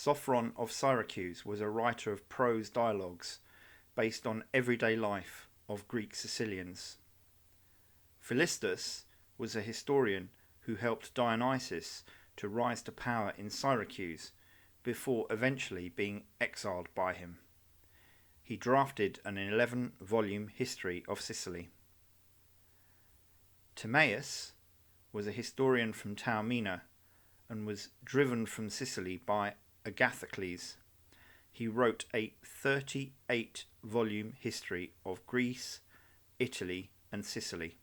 Sophron of Syracuse was a writer of prose dialogues based on everyday life of Greek Sicilians. Philistus was a historian who helped Dionysius to rise to power in Syracuse before eventually being exiled by him. He drafted an 11-volume history of Sicily. Timaeus was a historian from Taormina and was driven from Sicily by Agathocles. He wrote a 38-volume history of Greece, Italy, and Sicily.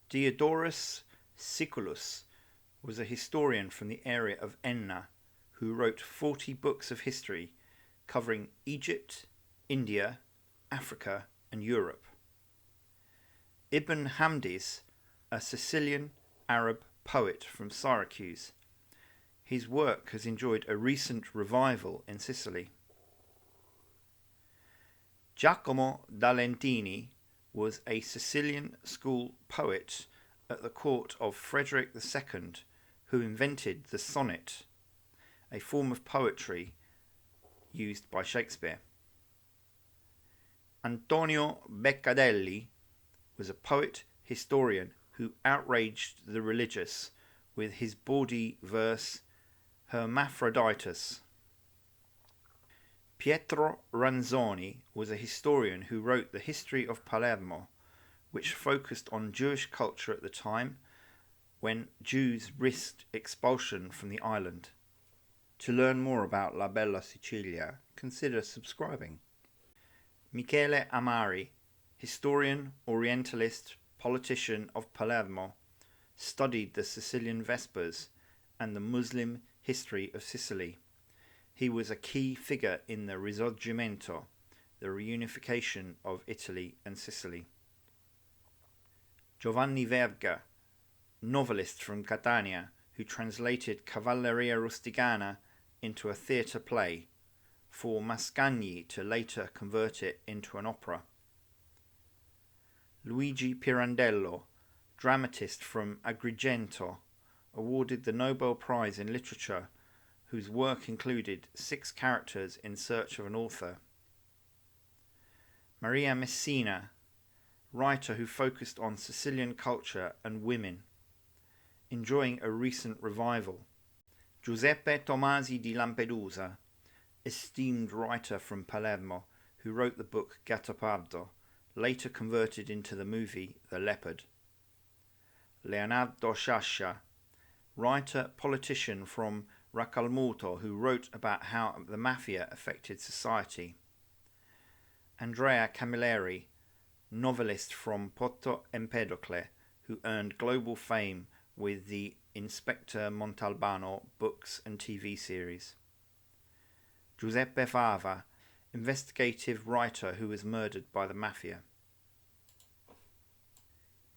Diodorus Siculus was a historian from the area of Enna who wrote 40 books of history covering Egypt, India, Africa, and Europe. Ibn Hamdis, a Sicilian Arab poet from Syracuse. His work has enjoyed a recent revival in Sicily. Giacomo da Lentini was a Sicilian school poet at the court of Frederick II who invented the sonnet, a form of poetry used by Shakespeare. Antonio Beccadelli was a poet historian who outraged the religious with his bawdy verse Hermaphroditus. Pietro Ranzoni was a historian who wrote the history of Palermo, which focused on Jewish culture at the time when Jews risked expulsion from the island. To learn more about La Bella Sicilia, consider subscribing. Michele Amari, historian, orientalist, politician of Palermo, studied the Sicilian Vespers and the Muslim history of Sicily. He was a key figure in the Risorgimento, the reunification of Italy and Sicily. Giovanni Verga, novelist from Catania, who translated Cavalleria Rusticana into a theatre play, for Mascagni to later convert it into an opera. Luigi Pirandello, dramatist from Agrigento, awarded the Nobel Prize in Literature, whose work included 6 characters in search of an author. Maria Messina, writer who focused on Sicilian culture and women, enjoying a recent revival. Giuseppe Tomasi di Lampedusa, esteemed writer from Palermo who wrote the book Gattopardo, later converted into the movie The Leopard. Leonardo Sciascia, writer, politician from Racalmuto who wrote about how the Mafia affected society. Andrea Camilleri, novelist from Porto Empedocle who earned global fame with the Inspector Montalbano books and TV series. Giuseppe Fava, investigative writer who was murdered by the Mafia.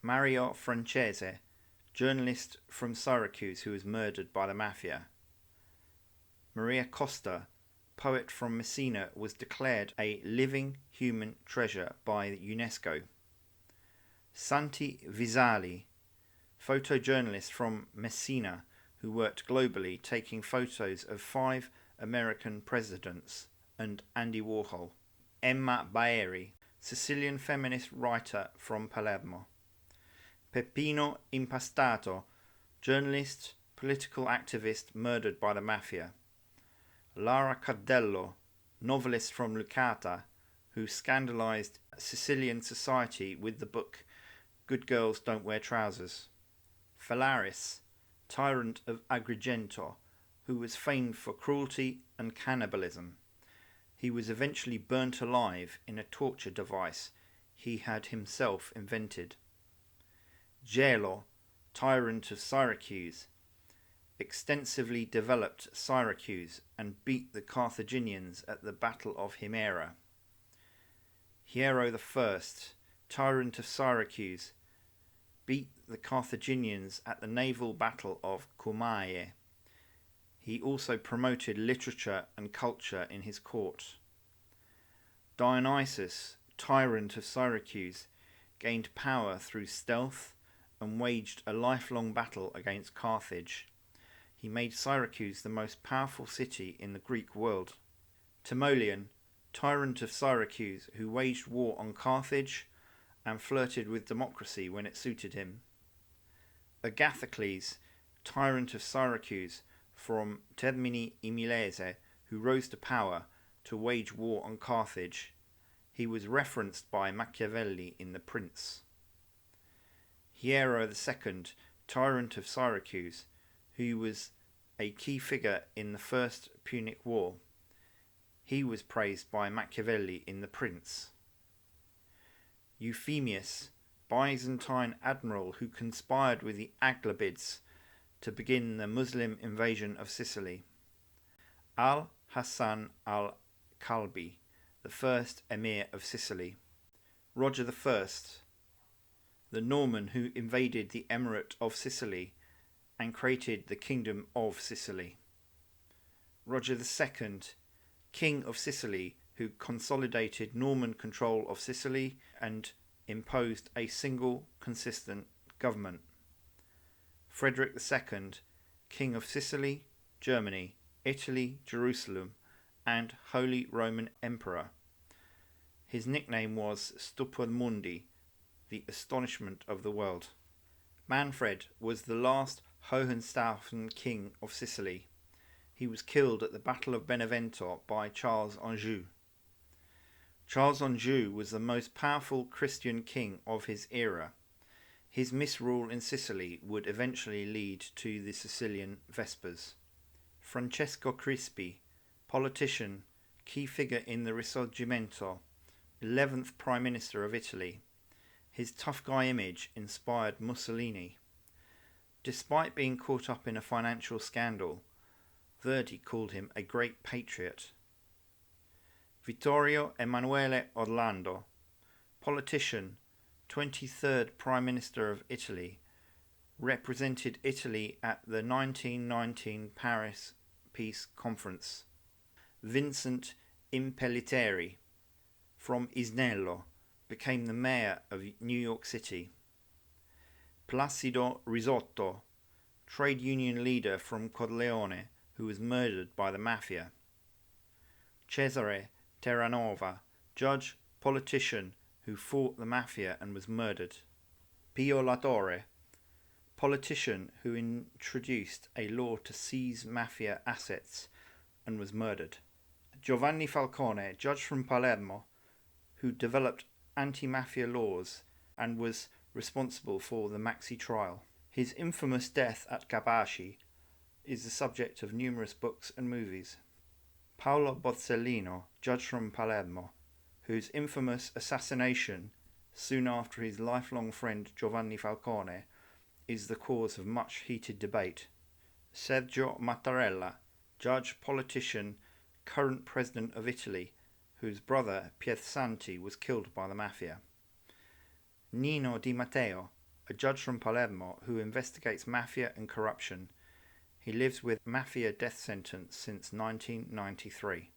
Mario Francese, journalist from Syracuse who was murdered by the Mafia. Maria Costa, poet from Messina, was declared a living human treasure by UNESCO. Santi Visali, photojournalist from Messina who worked globally taking photos of 5 American presidents, and Andy Warhol. Emma Baeri, Sicilian feminist writer from Palermo. Peppino Impastato, journalist, political activist murdered by the Mafia. Lara Cardello, novelist from Lucata, who scandalized Sicilian society with the book Good Girls Don't Wear Trousers. Phalaris, tyrant of Agrigento, who was famed for cruelty and cannibalism. He was eventually burnt alive in a torture device he had himself invented. Gelo, tyrant of Syracuse, extensively developed Syracuse and beat the Carthaginians at the Battle of Himera. Hiero I, tyrant of Syracuse, beat the Carthaginians at the naval battle of Cumae. He also promoted literature and culture in his court. Dionysius, tyrant of Syracuse, gained power through stealth and waged a lifelong battle against Carthage. He made Syracuse the most powerful city in the Greek world. Timoleon, tyrant of Syracuse, who waged war on Carthage and flirted with democracy when it suited him. Agathocles, tyrant of Syracuse, from Termini Imilese, who rose to power to wage war on Carthage. He was referenced by Machiavelli in The Prince. Hiero II, tyrant of Syracuse, who was a key figure in the First Punic War. He was praised by Machiavelli in The Prince. Euphemius, Byzantine admiral who conspired with the Aghlabids to begin the Muslim invasion of Sicily. Al-Hassan al-Kalbi, the first emir of Sicily. Roger I, the Norman who invaded the Emirate of Sicily and created the Kingdom of Sicily. Roger II, King of Sicily, who consolidated Norman control of Sicily and imposed a single, consistent government. Frederick II, King of Sicily, Germany, Italy, Jerusalem, and Holy Roman Emperor. His nickname was Stupor Mundi, the astonishment of the world. Manfred was the last Hohenstaufen king of Sicily. He was killed at the Battle of Benevento by Charles Anjou. Charles Anjou was the most powerful Christian king of his era. His misrule in Sicily would eventually lead to the Sicilian Vespers. Francesco Crispi, politician, key figure in the Risorgimento, 11th Prime Minister of Italy. His tough guy image inspired Mussolini. Despite being caught up in a financial scandal, Verdi called him a great patriot. Vittorio Emanuele Orlando, politician, 23rd Prime Minister of Italy, represented Italy at the 1919 Paris Peace Conference. Vincent Impellitteri, from Isnello, became the mayor of New York City. Placido Risotto, trade union leader from Corleone, who was murdered by the Mafia. Cesare Terranova, judge, politician, who fought the Mafia and was murdered. Pio La Torre, politician who introduced a law to seize Mafia assets and was murdered. Giovanni Falcone, judge from Palermo, who developed anti-Mafia laws and was responsible for the Maxi trial. His infamous death at Capaci is the subject of numerous books and movies. Paolo Borsellino, judge from Palermo, whose infamous assassination soon after his lifelong friend Giovanni Falcone is the cause of much heated debate. Sergio Mattarella, judge, politician, current president of Italy, whose brother Piersanti was killed by the Mafia. Nino Di Matteo, a judge from Palermo who investigates Mafia and corruption. He lives with Mafia death sentence since 1993.